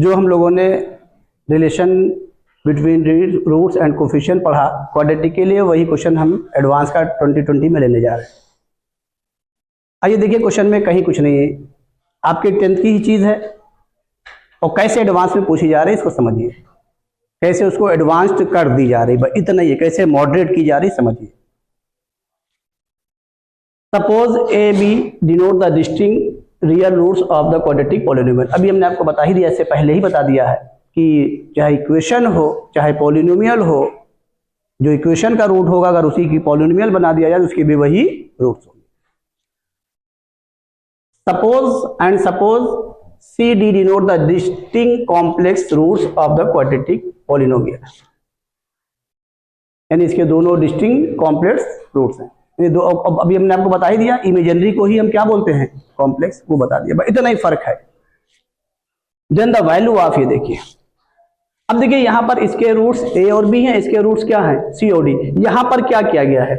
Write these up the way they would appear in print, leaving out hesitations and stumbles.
जो हम लोगों ने relation between roots and coefficient पढ़ा क्वाड्रेटिक के लिए, वही क्वेश्चन हम एडवांस का 2020 में लेने जा रहे हैं। आइए देखिए, क्वेश्चन में कहीं कुछ नहीं है, आपके 10th की ही चीज है और कैसे एडवांस में पूछी जा रही है इसको समझिए, कैसे उसको एडवांस्ड कर दी जा रही है, इतना ही है, कैसे मॉडरेट की जा रही समझिए। Suppose A B denote the distinct real roots of the quadratic polynomial. अभी हमने आपको बता ही दिया, इससे पहले ही बता दिया है कि चाहे इक्वेशन हो चाहे पॉलिनोमियल हो, जो इक्वेशन का रूट होगा अगर उसी की पॉलिनोमियल बना दिया जाए तो उसके भी वही रूट्स होंगे। Suppose C D denote the distinct complex roots of the quadratic polynomial, यानी इसके दोनों डिस्टिंक्ट कॉम्प्लेक्स रूट्स हैं। अभी हमने आपको बता ही दिया, इमेजिनरी को ही हम क्या बोलते हैं, कॉम्प्लेक्स, वो बता दिया, इतना ही फर्क है। देन द वैल्यू ऑफ, ये देखिए, अब देखिए यहां पर इसके रूट्स ए और बी हैं, इसके रूट्स क्या हैं, सी और डी। यहां पर क्या किया गया है,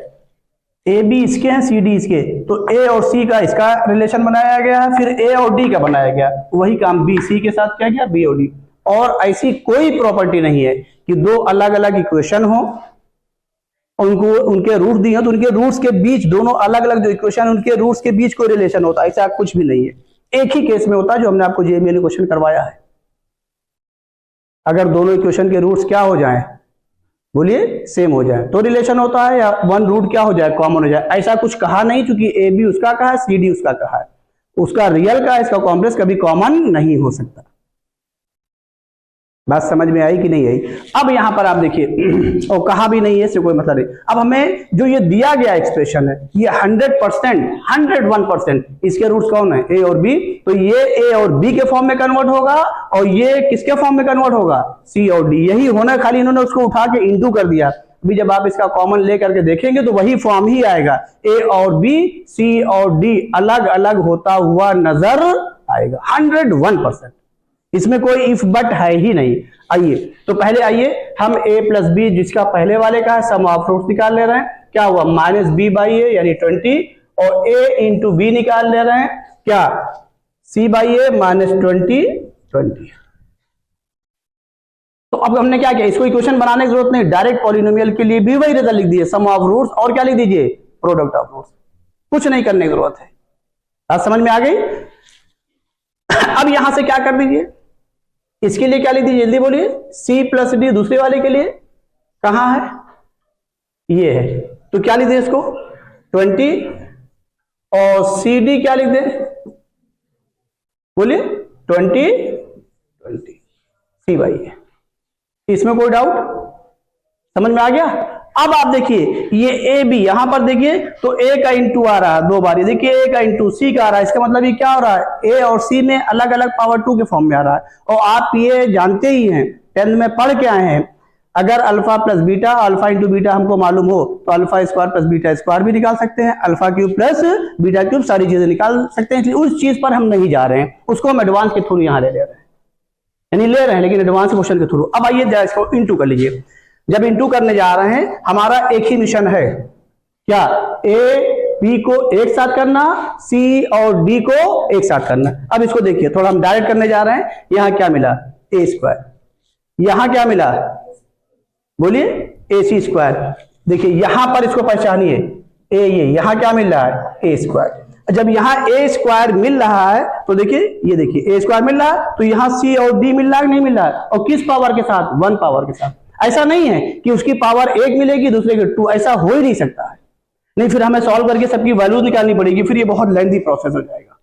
ए बी इसके हैं, सी डी इसके, तो ए और सी का इसका रिलेशन बनाया गया है, फिर ए और डी का बनाया गया, वही काम बी सी के साथ किया गया, बी और डी। और ऐसी कोई प्रॉपर्टी नहीं है कि दो अलग अलग इक्वेशन हो, उनको उनके रूट दिए हैं तो उनके रूट्स के बीच, दोनों अलग अलग जो इक्वेशन उनके रूट्स के बीच कोई रिलेशन होता है, ऐसा कुछ भी नहीं है। एक ही केस में होता है जो हमने आपको जेईई में क्वेश्चन करवाया है, अगर दोनों इक्वेशन के रूट्स क्या हो जाएं, बोलिए सेम हो जाए तो रिलेशन होता है, या वन रूट क्या हो जाए, कॉमन हो जाए। ऐसा कुछ कहा नहीं, क्योंकि ए बी उसका कहा है, सी डी उसका कहा है, उसका रियल का इसका कॉम्प्लेक्स कभी कॉमन नहीं हो सकता। बात समझ में आई कि नहीं आई? अब यहां पर आप देखिए, और कहा भी नहीं है, इससे कोई मतलब नहीं। अब हमें जो ये दिया गया एक्सप्रेशन है, ये 100%, 101% इसके रूट्स कौन है, ए और बी, तो ये ए और बी के फॉर्म में कन्वर्ट होगा, और ये किसके फॉर्म में कन्वर्ट होगा, सी और डी। यही होना, खाली इन्होंने उसको उठा के इंटू कर दिया। अभी जब आप इसका कॉमन लेकर के देखेंगे तो वही फॉर्म ही आएगा, ए और बी, सी और डी अलग अलग होता हुआ नजर आएगा, 101%। इसमें कोई इफ बट है ही नहीं। आइए तो पहले आइए हम a प्लस बी, जिसका पहले वाले का है, सम ऑफ रूट्स निकाल ले रहे हैं। क्या हुआ, माइनस बी बाई ए यानी 20, और a इंटू बी निकाल ले रहे हैं, क्या, c बाई ए माइनस 20। तो अब हमने क्या किया, इसको इक्वेशन बनाने की जरूरत नहीं, डायरेक्ट पॉलिनोमियल के लिए भी वही रिजल्ट लिख दिए, सम ऑफ रूट्स, और क्या लिख दीजिए, प्रोडक्ट ऑफ रूट्स। कुछ नहीं करने की जरूरत है। बात समझ में आ गई? अब यहां से क्या कर दीजिए, इसके लिए क्या लिख दीजिए, जल्दी बोलिए, c प्लस डी दूसरे वाले के लिए कहां है, ये है, तो क्या लिख दे इसको 20, और सी डी क्या लिख दे, बोलिए 20 सी बाई है। इसमें कोई डाउट, समझ में आ गया? अब आप देखिए ये ए बी, यहां पर देखिए तो ए का इंटू आ रहा है 2 बार, ये देखिए ए का इंटू सी का आ रहा है, इसका मतलब ये क्या हो रहा है, ए और सी में अलग अलग पावर 2 के फॉर्म में आ रहा है। और आप ये जानते ही हैं, 10th में पढ़ के आए हैं, अगर alpha plus beta, alpha into beta हमको मालूम हो तो alpha square plus beta square भी निकाल सकते हैं, alpha cube plus beta cube, सारी चीजें निकाल सकते हैं। उस चीज पर हम नहीं जा रहे हैं, उसको हम एडवांस के थ्रू यहां ले रहे हैं, यानी ले रहे हैं लेकिन एडवांस क्वेश्चन के थ्रू। अब आइए इसको इंटू कर लीजिए। जब इंटू करने जा रहे हैं, हमारा एक ही मिशन है, क्या, ए बी को एक साथ करना, सी और डी को एक साथ करना। अब इसको देखिए, थोड़ा हम डायरेक्ट करने जा रहे हैं। यहां क्या मिला, ए स्क्वायर, यहां क्या मिला, बोलिए ए सी स्क्वायर। देखिए यहां पर इसको पहचानिए, ए ये यहां क्या मिल रहा है, ए स्क्वायर। जब यहां ए स्क्वायर मिल रहा है तो देखिए, ये देखिए ए स्क्वायर मिल रहा है, तो यहां सी और डी मिल रहा है, नहीं मिल रहा है, और किस पावर के साथ, 1 पावर के साथ। ऐसा नहीं है कि उसकी पावर 1 मिलेगी दूसरे की 2, ऐसा हो ही नहीं सकता है। नहीं, फिर हमें सॉल्व करके सबकी वैल्यू निकालनी पड़ेगी, फिर ये बहुत लेंथी प्रोसेस हो जाएगा।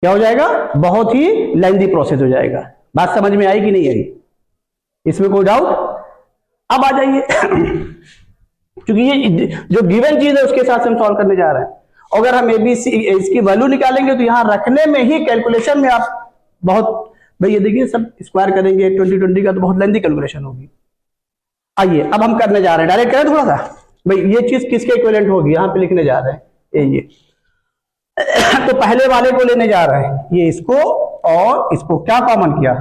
क्या हो जाएगा, बहुत ही लेंथी प्रोसेस हो जाएगा। बात समझ में आई कि नहीं आई? इसमें कोई डाउट? अब आ जाइए क्योंकि ये जो गिवन चीज है उसके साथ हम सॉल्व करने जा रहे हैं। अगर हम एबीसी इसकी वैल्यू निकालेंगे तो यहां रखने में ही, कैलकुलेशन में आप बहुत, भाई ये देखिए सब स्क्वायर करेंगे 20 का तो बहुत लेंथी कैलकुलेशन होगी। आइए अब हम करने जा रहे हैं, डायरेक्ट करें थोड़ा सा, भाई ये चीज किसके इक्विवेलेंट होगी, यहां पे लिखने जा रहे हैं ये तो पहले वाले को लेने जा रहे हैं, ये इसको और इसको क्या कॉमन किया,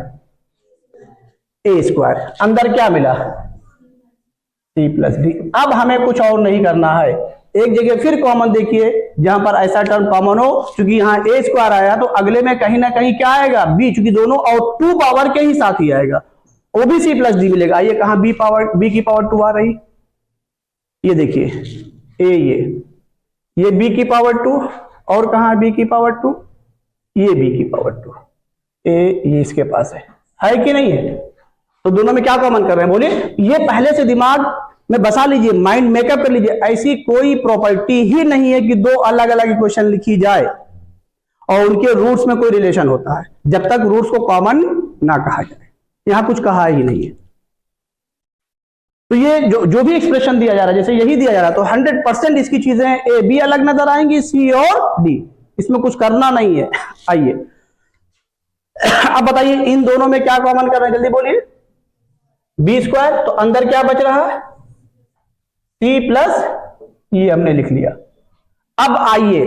ए स्क्वायर, अंदर क्या मिला, सी प्लस डी। अब हमें कुछ और नहीं करना है, एक जगह फिर कॉमन देखिए, जहां पर ऐसा टर्म कॉमन हो, क्योंकि यहाँ ए स्क्वायर आया तो अगले में कहीं ना कहीं क्या आएगा, बी, चूंकि दोनों और 2 पावर के ही साथ ही आएगा, वो भी सी प्लस डी मिलेगा। ये कहां बी की पावर 2 आ रही, ये देखिए ए, ये बी की पावर 2, और कहां बी की पावर 2, ये बी की पावर 2, ये इसके पास है कि नहीं है? तो दोनों में क्या कॉमन कर रहे हैं बोलिए? ये पहले से दिमाग में बसा लीजिए, माइंड मेकअप कर लीजिए, ऐसी कोई प्रॉपर्टी ही नहीं है कि दो अलग अलग इक्वेशन लिखी जाए और उनके रूट्स में कोई रिलेशन होता है, जब तक रूट्स को कॉमन ना कहा जाए। यहां कुछ कहा ही नहीं है। तो ये जो भी एक्सप्रेशन दिया जा रहा है, जैसे यही दिया जा रहा है, तो 100% इसकी चीजें ए बी अलग नजर आएंगी, सी और डी, इसमें कुछ करना नहीं है। आइए अब बताइए इन दोनों में क्या कॉमन कर रहे हैं, जल्दी बोलिए। बी स्क्वायर, तो अंदर क्या बच रहा है, सी प्लस, ये हमने लिख लिया। अब आइए,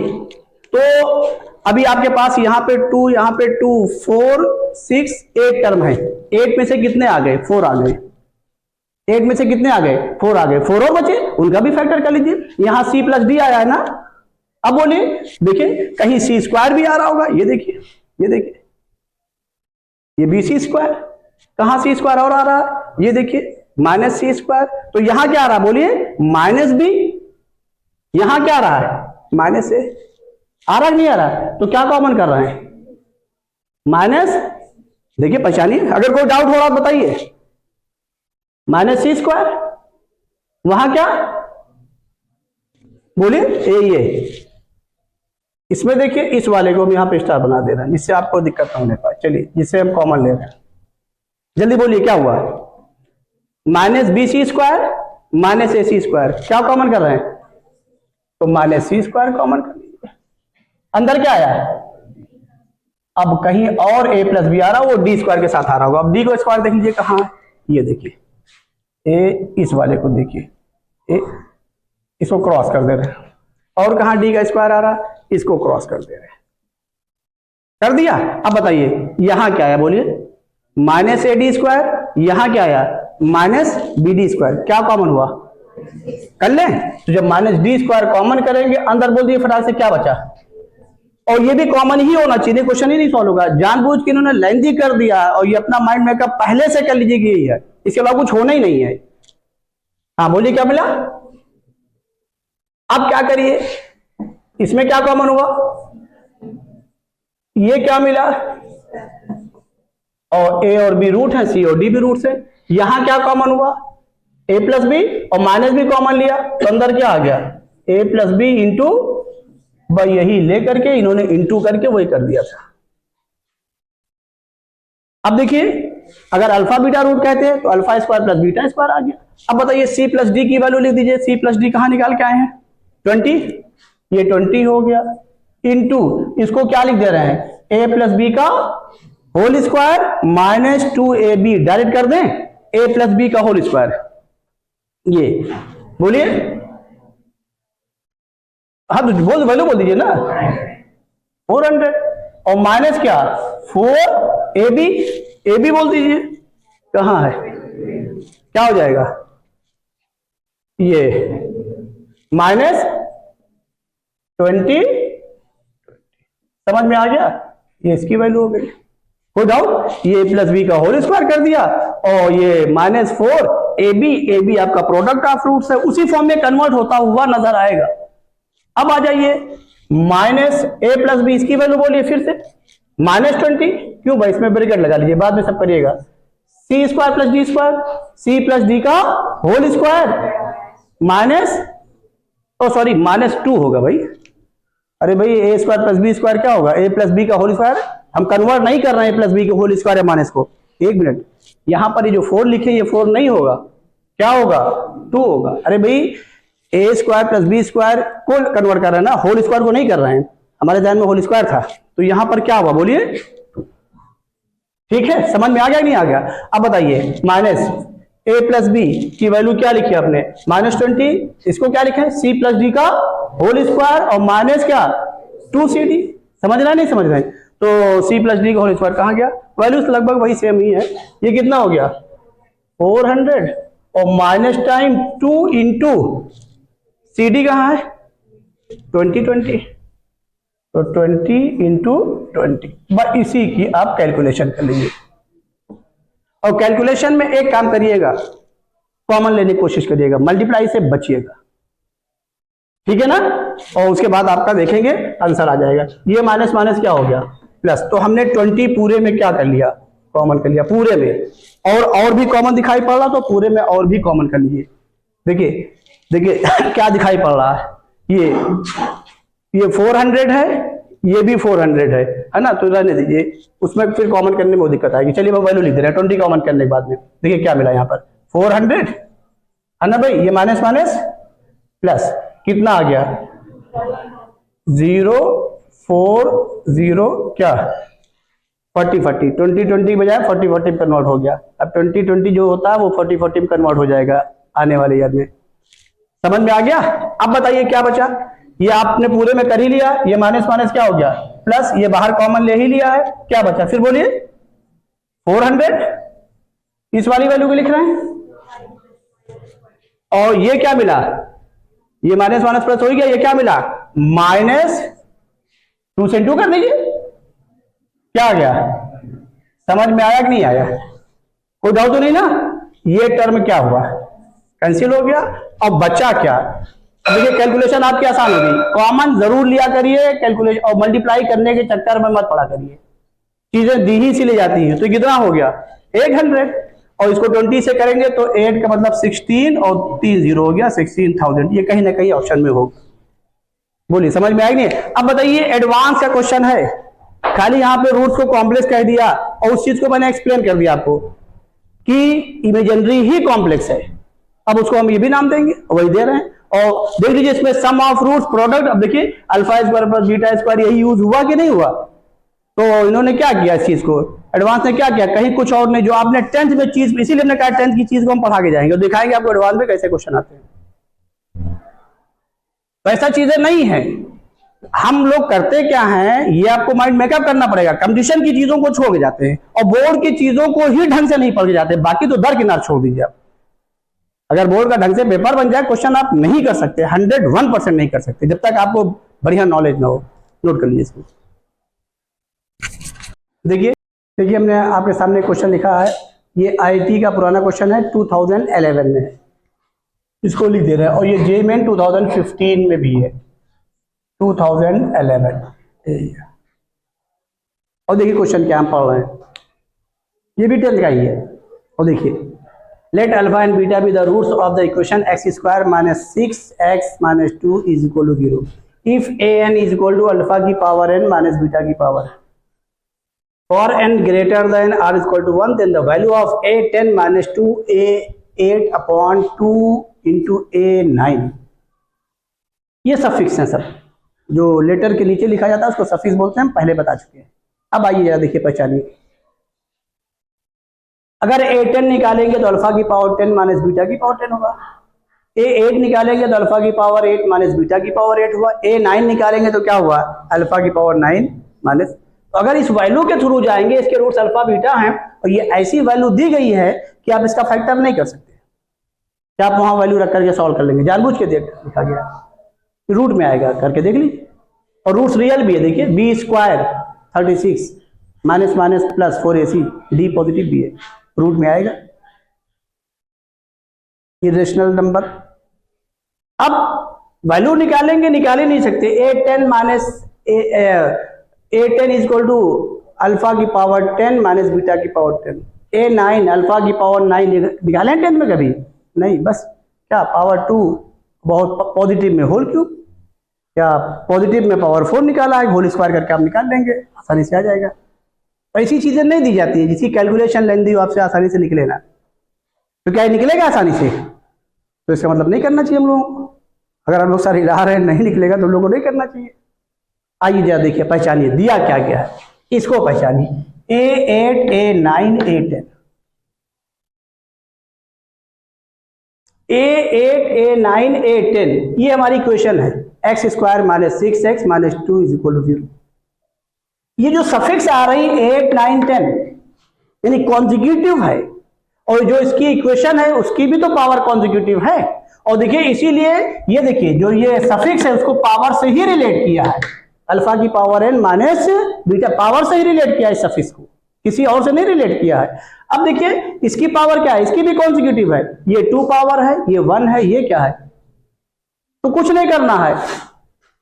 तो अभी आपके पास यहां पे 2, यहां पे 2, 4, 6, 8 टर्म है। 8 में से कितने आ गए, 4 आ गए। 8 में से कितने आ गए, 4 आ गए। 4 और बचे, उनका भी फैक्टर कर लीजिए। यहां सी प्लस डी आया है ना। अब बोलिए, देखिए कहीं सी स्क्वायर भी आ रहा होगा, ये देखिए, ये देखिए, ये बी सी स्क्वायर, कहां सी स्क्वायर और आ रहा है, ये देखिए माइनस सी स्क्वायर। तो यहां क्या आ रहा है बोलिए, माइनस बी, यहां क्या आ रहा है, माइनस ए। आ रहा नहीं आ रहा? तो क्या कॉमन कर रहे हैं, माइनस, देखिए पहचानिए, अगर कोई डाउट हो रहा है बताइए। माइनस सी स्क्वायर, वहां क्या बोलिए, ये इसमें देखिए, इस वाले को हम यहां पे स्टार बना दे रहे हैं, जिससे आपको दिक्कत ना होने पाए। चलिए, जिससे हम कॉमन ले रहे हैं, जल्दी बोलिए क्या हुआ, minus b c square minus a c square, क्या कॉमन कर रहे हैं, तो माइनस सी स्क्वायर कॉमन कर लीजिए। अंदर क्या आया, अब कहीं और ए प्लस बी आ रहा, वो डी स्क्वायर के साथ आ रहा होगा। अब डी को स्क्वायर देख लीजिए कहां है, ये देखिए, ए इस वाले को देखिए, ए इसको क्रॉस कर दे रहे हैं, और कहां डी का स्क्वायर आ रहा, इसको क्रॉस कर दे रहे हैं, कर दिया। अब बताइए यहां क्या आया बोलिए, माइनस ए डी स्क्वायर, यहां क्या आया, माइनस बी डी स्क्वायर, क्या कॉमन हुआ, कर लें। तो जब माइनस डी स्क्वायर कॉमन करेंगे, अंदर बोल दिए फटाक से क्या बचा, और ये भी कॉमन ही होना चाहिए, क्वेश्चन ही नहीं सॉल्व होगा। जानबूझ के इन्होंने लेंथी कर दिया, और ये अपना माइंड मेकअप पहले से कर लीजिए कि यही है, इसके अलावा कुछ होना ही नहीं है। हाँ बोलिए क्या मिला, अब क्या करिए, इसमें क्या कॉमन हुआ, ये क्या मिला, और ए और बी रूट है, सी और डी भी रूट है। यहां क्या कॉमन हुआ, ए प्लस बी, और माइनस भी कॉमन लिया, तो अंदर क्या आ गया, ए प्लस बी इंटू, यही लेकर के इन्होंने इंटू करके वही कर दिया था। अब देखिए, अगर अल्फा बीटा रूट कहते हैं तो alpha square plus beta square आ गया। अब बताइए सी प्लस डी की वैल्यू लिख दीजिए, सी प्लस डी कहां निकाल के आए हैं, 20, ये 20 हो गया, इंटू इसको क्या लिख दे रहे हैं, ए प्लस बी का whole square minus 2ab, direct कर दें, ए प्लस बी का होल स्क्वायर, ये बोलिए, हाँ तो बोल वैल्यू बोल दीजिए ना, 400, और माइनस क्या 4ab, ए बी बोल दीजिए, कहां है, क्या हो जाएगा, ये माइनस 20, समझ में आ गया, ये इसकी वैल्यू हो गई। कोई डाउट, ये प्लस बी का होल स्क्वायर कर दिया, और ये माइनस 4ab, ए बी आपका प्रोडक्ट ऑफ रूट्स है, उसी फॉर्म में कन्वर्ट होता हुआ नजर आएगा। अब आ जाइए, माइनस ए प्लस बी, इसकी वैल्यू बोलिए फिर से, माइनस 20, क्यों भाई, इसमें ब्रैकेट लगा लीजिए, बाद में सब करिएगा, C square plus D square, C plus D का whole square minus, oh sorry minus 2 होगा भाई, अरे भाई A square plus B square क्या होगा, ए प्लस बी का होल स्क्वायर, हम कन्वर्ट नहीं कर रहे हैं ए प्लस बी के होल स्क्वायर या माइनस को, एक मिनट, यहां पर ये जो 4 लिखे ये 4 नहीं होगा, क्या होगा, 2 होगा। अरे भाई A square plus B square को कन्वर्ट कर रहे हैं ना, होल स्क्वायर को नहीं कर रहे हैं, हमारे ध्यान में होल स्क्वायर था, तो यहां पर क्या हुआ बोलिए, ठीक है, समझ में आ गया नहीं आ गया। अब बताइए, माइनस ए प्लस बी की वैल्यू क्या लिखी आपने, माइनस 20, इसको क्या लिखा है, सी प्लस डी का होल स्क्वायर, और माइनस क्या 2cd, समझ रहे हैं नहीं समझ रहे हैं, तो सी प्लस डी का होल स्क्वायर कहां गया, वैल्यूज लगभग वही सेम ही है, ये कितना हो गया 400, और माइनस टाइम 2 इंटू CD कहाँ है 20 20, तो 20 इंटू 20, बस इसी की आप कैलकुलेशन कर लीजिए। और कैलकुलेशन में एक काम करिएगा, कॉमन लेने की कोशिश करिएगा, मल्टीप्लाई से बचिएगा, ठीक है ना। और उसके बाद आपका देखेंगे आंसर आ जाएगा। ये माइनस माइनस क्या हो गया प्लस, तो हमने 20 पूरे में क्या कर लिया, कॉमन कर लिया पूरे में, और भी कॉमन दिखाई पड़ रहा तो पूरे में और भी कॉमन कर लीजिए। देखिए देखिए क्या दिखाई पड़ रहा है, ये 400 है, ये भी 400 है ना, तो रहने दीजिए, उसमें फिर कॉमन करने में वो दिक्कत आएगी। चलिए मैं वैल्यू लिख दे रहा है 20 कॉमन करने के बाद में। देखिए क्या मिला यहाँ पर 400 है ना भाई, ये माइनस माइनस प्लस कितना आ गया 0 4 0 क्या 40 40, 20 20 बजाय 40 40 कन्वर्ट हो गया। अब 20 20 जो होता है वो 40 40 में कन्वर्ट हो जाएगा आने वाले ईयर में। समझ में आ गया। अब बताइए क्या बचा, ये आपने पूरे में कर ही लिया, ये माइनस माइनस क्या हो गया प्लस, ये बाहर कॉमन ले ही लिया है, क्या बचा फिर बोलिए 400, इस वाली वैल्यू को लिख रहे हैं, और ये क्या मिला, ये माइनस माइनस प्लस हो गया, ये क्या मिला माइनस 2 से 2 कर दीजिए, क्या आ गया, समझ में आया कि नहीं आया, कोई डाउट तो नहीं ना। ये टर्म क्या हुआ कैंसिल हो गया, और बचा क्या। देखिए कैलकुलेशन आपकी आसान हो गई, कॉमन जरूर लिया करिए कैलकुलेशन, और मल्टीप्लाई करने के चक्कर में मत पड़ा करिए, चीजें दी ही सी ले जाती हैं। तो कितना हो गया 800, और इसको 20 से करेंगे तो 8 का मतलब 16 और 3 0 हो गया 16,000, ये कहीं ना कहीं ऑप्शन में होगा। बोलिए समझ में आएगी नहीं। अब बताइए एडवांस का क्वेश्चन है, खाली यहाँ पे रूट्स को कॉम्प्लेक्स कह दिया, और उस चीज को मैंने एक्सप्लेन कर दिया आपको कि इमेजिनरी ही कॉम्प्लेक्स है, अब उसको हम ये भी नाम देंगे, वही दे रहे हैं। और देख लीजिए इसमें सम ऑफ रूट्स प्रोडक्ट, अब देखिए alpha square plus beta square यही यूज हुआ कि नहीं हुआ, तो इन्होंने क्या किया इस चीज को, एडवांस ने क्या किया, कहीं कुछ और नहीं, जो आपने 10th में चीज, इसीलिए हमने कहा 10th की चीज को हम पढ़ा के जाएंगे और दिखाएंगे आपको एडवांस में कैसे क्वेश्चन आते हैं। तो ऐसा चीजें नहीं है, हम लोग करते क्या हैं, ये आपको माइंड मेकअप करना पड़ेगा, कंपटीशन की चीजों को छोड़ के जाते हैं और बोर्ड की चीजों को ही ढंग से नहीं पढ़ के जाते, बाकी तो दरकिनार छोड़ दीजिए आप। अगर बोर्ड का ढंग से पेपर बन जाए, क्वेश्चन आप नहीं कर सकते, 101% नहीं कर सकते जब तक आपको बढ़िया नॉलेज ना हो। नोट कर लीजिए इसको। देखिए हमने आपके सामने क्वेश्चन लिखा है, ये आईटी का पुराना क्वेश्चन है, 2011 में है, इसको लिख दे रहे हैं, और ये जेईई 2015 में भी है, 2011। और देखिए क्वेश्चन क्या हम पढ़ रहे हैं, ये भी 10th का ही है। और देखिए let alpha and beta be the roots of the equation x square minus 6x minus 2 is equal to 0 if a n is equal to alpha की पावर n माइनस बीटा की power for n greater than r is equal to 1 then the value of a 10 minus 2 a 8 upon 2 into a 9। ये suffix है सब, जो letter के नीचे लिखा जाता है उसको सफिक्स बोलते हैं, हम पहले बता चुके हैं। अब आइए जरा देखिए पहचानिए, अगर a10 निकालेंगे तो अल्फा की पावर 10 माइनस बीटा की पावर 10 होगा, a8 निकालेंगे तो अल्फा की पावर 8 माइनस बीटा की पावर 8 हुआ, a9 निकालेंगे तो क्या हुआ अल्फा की पावर 9 माइनस। तो अगर इस वैल्यू के थ्रू जाएंगे, इसके रूट्स अल्फा बीटा हैं और ये ऐसी वैल्यू दी गई है कि आप इसका फैक्टर नहीं कर सकते, क्या आप वहां वैल्यू रख करके सॉल्व कर लेंगे, जानबूझ के लिखा गया रूट में आएगा, करके देख लीजिए। और रूट्स रियल भी है, देखिए B square 36 minus minus plus 4ac D positive भी है, रूट में आएगा, इरेशनल नंबर। अब वैल्यू निकालेंगे, निकाल ही नहीं सकते, a10 minus a10 is equal to alpha की पावर 10 माइनस बीटा की पावर 10, a9 अल्फा की पावर 9 निकाले 10 में कभी नहीं, बस क्या पावर 2 बहुत पॉजिटिव में होल क्यूब, क्या पॉजिटिव में पावर 4 निकाला है, होल स्क्वायर करके आप निकाल लेंगे, आसानी से आ जाएगा। ऐसी चीजें नहीं दी जाती है, जिसकी कैलकुलेशन लेंदी हो आपसे आसानी से निकले ना, तो क्या निकलेगा आसानी से, तो इसका मतलब नहीं करना चाहिए हम लोगों को। अगर हम लोग सारे हिला रहे हैं नहीं निकलेगा तो हम लोग को नहीं करना चाहिए। आइए जरा देखिए पहचानिए दिया क्या गया है, इसको पहचानिए, a8 a9 a10, a8 a9 a10 ये हमारी इक्वेशन है, x square minus 6x minus 2 is equal to 0। ये जो सफिक्स आ रही 8 9 10 यानी कॉन्जिक्यूटिव है, और जो इसकी इक्वेशन है उसकी भी तो पावर कॉन्जिक्यूटिव है, और देखिए इसीलिए ये देखिए जो ये सफिक्स है उसको पावर से ही रिलेट किया है, अल्फा की power n minus beta power से ही रिलेट किया है, सफिक्स को किसी और से नहीं रिलेट किया है। अब देखिए इसकी पावर क्या है, इसकी भी कॉन्जिक्यूटिव है, ये 2 पावर है, ये 1 है, ये क्या है, तो कुछ नहीं करना है,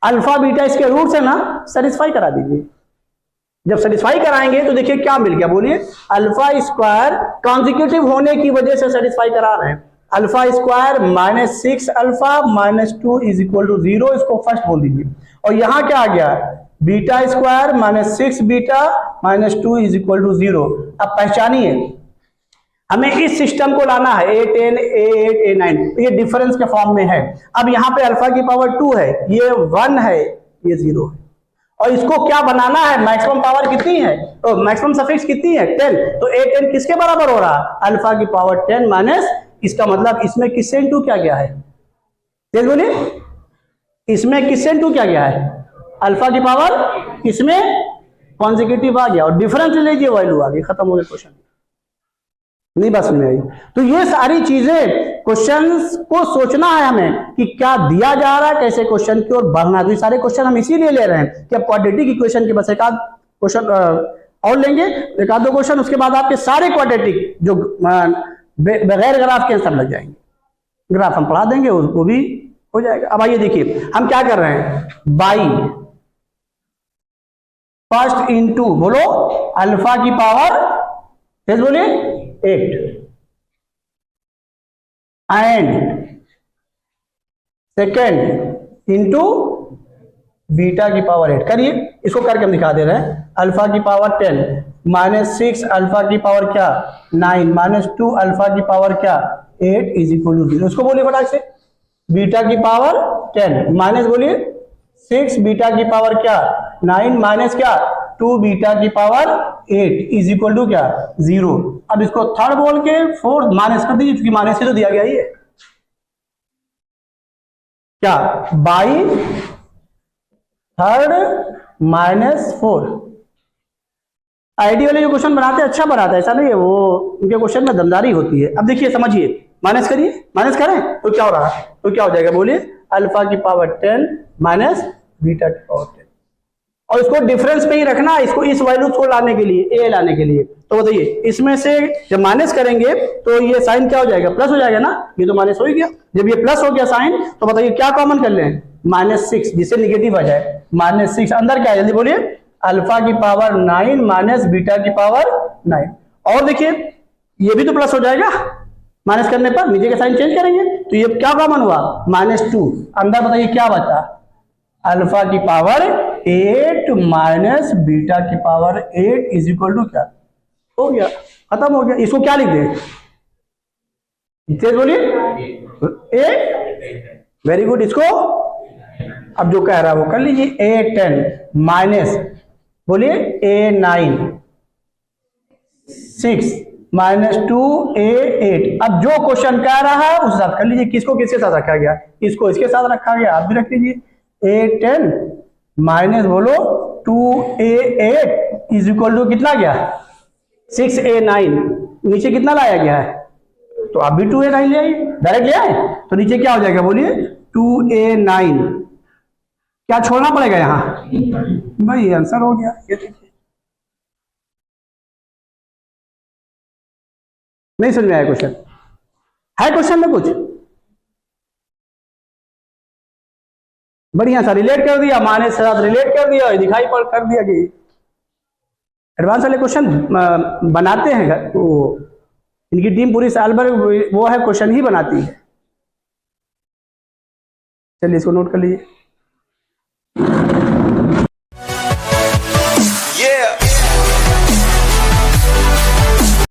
अल्फा बीटा इसके रूट से ना सेटिस्फाई करा दीजिए। जब सेटिस्फाई कराएंगे तो देखिए क्या मिल गया, बोलिए अल्फा स्क्वायर कॉन्जिक्यूटिव होने की वजह से सेटिस्फाई करा रहे हैं, alpha square minus 6 alpha minus 2 is equal to 0, इसको फर्स्ट बोल दीजिए। और यहां क्या आ गया, beta square minus 6 beta minus 2 is equal to 0। अब पहचानिए, हमें इस सिस्टम को लाना है A10 A8 A9, ये डिफरेंस के फॉर्म में है। अब यहाँ पे अल्फा की पावर 2 है, ये 1 है, ये 0 है, और इसको क्या बनाना है, मैक्सिमम पावर कितनी है, तो मैक्सिमम सफिक्स कितनी है 10, तो A10 किसके बराबर हो रहा है, अल्फा की पावर 10 माइनस, इसका मतलब इसमें किससे इंटू क्या गया है, देख बोलिए इसमें किससे इंटू क्या गया है, अल्फा की पावर, इसमें कॉन्जिक्यूटिव आ गया और डिफरेंस ले लीजिए, वैल्यू आ गई, खत्म हो गया क्वेश्चन। नहीं बात समझ में आई? तो ये सारी चीजें क्वेश्चंस को सोचना है हमें कि क्या दिया जा रहा है, कैसे क्वेश्चन की ओर बढ़ना है। तो ये सारे क्वेश्चन हम इसीलिए ले रहे हैं कि अब क्वाड्रेटिक इक्वेशन के बस एक आध क्वेश्चन और लेंगे, एक आध दो क्वेश्चन, उसके बाद आपके सारे क्वाड्रेटिक जो बगैर ग्राफ के आंसर लग जाएंगे, ग्राफ हम पढ़ा देंगे, वो भी हो जाएगा। अब आइए देखिए हम क्या कर रहे हैं, बाई फर्स्ट इंटू बोलो अल्फा की पावर, तेज बोलिए 8 एंड सेकेंड इंटू बीटा की पावर 8, करिए इसको करके हम दिखा दे रहे हैं। अल्फा की पावर 10 माइनस 6 अल्फा की पावर क्या 9 माइनस 2 अल्फा की पावर क्या 8 इज इक्वल टू 0। उसको बोलिए फटाक से, बीटा की पावर 10 माइनस बोलिए 6 बीटा की पावर क्या 9 माइनस क्या 2 बीटा की पावर 8 इज इक्वल टू क्या 0। अब इसको थर्ड बोल के फोर्थ माइनस कर दीजिए, क्योंकि माइनस से तो दिया गया ही है, क्या बाई थर्ड माइनस 4। आईडी वाले जो क्वेश्चन बनाते हैं अच्छा बनाते हैं, ऐसा नहीं है, वो उनके क्वेश्चन में दमदारी होती है। अब देखिए समझिए, माइनस करिए, माइनस करें तो क्या हो रहा है, तो क्या हो जाएगा बोलिए, अल्फा की पावर 10 माइनस बीटा की पावर 10, और इसको डिफरेंस पे ही रखना, इसको इस वैल्यू को लाने के लिए, ए लाने के लिए। तो बताइए इसमें से जब माइनस करेंगे तो ये साइन क्या हो जाएगा, प्लस हो जाएगा ना, ये तो माइनस हो ही गया। जब ये प्लस हो गया साइन, तो बताइए क्या कॉमन कर लें, -6, जिससे निगेटिव आ जाए, -6 अंदर क्या है जल्दी बोलिए, अल्फा की पावर 9 माइनस बीटा की पावर 9। और देखिए ये भी तो प्लस हो जाएगा, माइनस करने पर नीचे का साइन चेंज करेंगे, तो ये क्या कॉमन हुआ -2, अंदर बताइए क्या बचा, अल्फा की पावर 8 माइनस बीटा की पावर 8 इज इक्वल टू क्या, हो गया, खत्म हो गया। इसको क्या लिख दें, तेज बोलिए 8, वेरी गुड। इसको अब जो कह रहा है वो कर लीजिए, A10 माइनस बोलिए A9 6 माइनस 2 A8। अब जो क्वेश्चन कह रहा है उस साथ कर लीजिए, किसको किसके साथ रखा गया, इसको इसके साथ रखा गया, आप भी रख लीजिए। A10 माइनस बोलो 2A8 इज इक्वल टू कितना गया 6A9, नीचे कितना लाया गया है, तो आप भी 2A9 ले आइए, डायरेक्ट ले आए, तो नीचे क्या हो जाएगा बोलिए 2A9, क्या छोड़ना पड़ेगा यहाँ, भाई आंसर हो गया। ये देखिए नहीं समझ में आया क्वेश्चन, है क्वेश्चन में कुछ, बढ़िया सा रिलेट कर दिया, माने से साथ रिलेट कर दिया, दिखाई पड़ कर दिया कि एडवांस वाले क्वेश्चन बनाते हैं, तो इनकी टीम पूरी साल भर वो है क्वेश्चन ही बनाती है। चलिए इसको नोट कर लीजिए।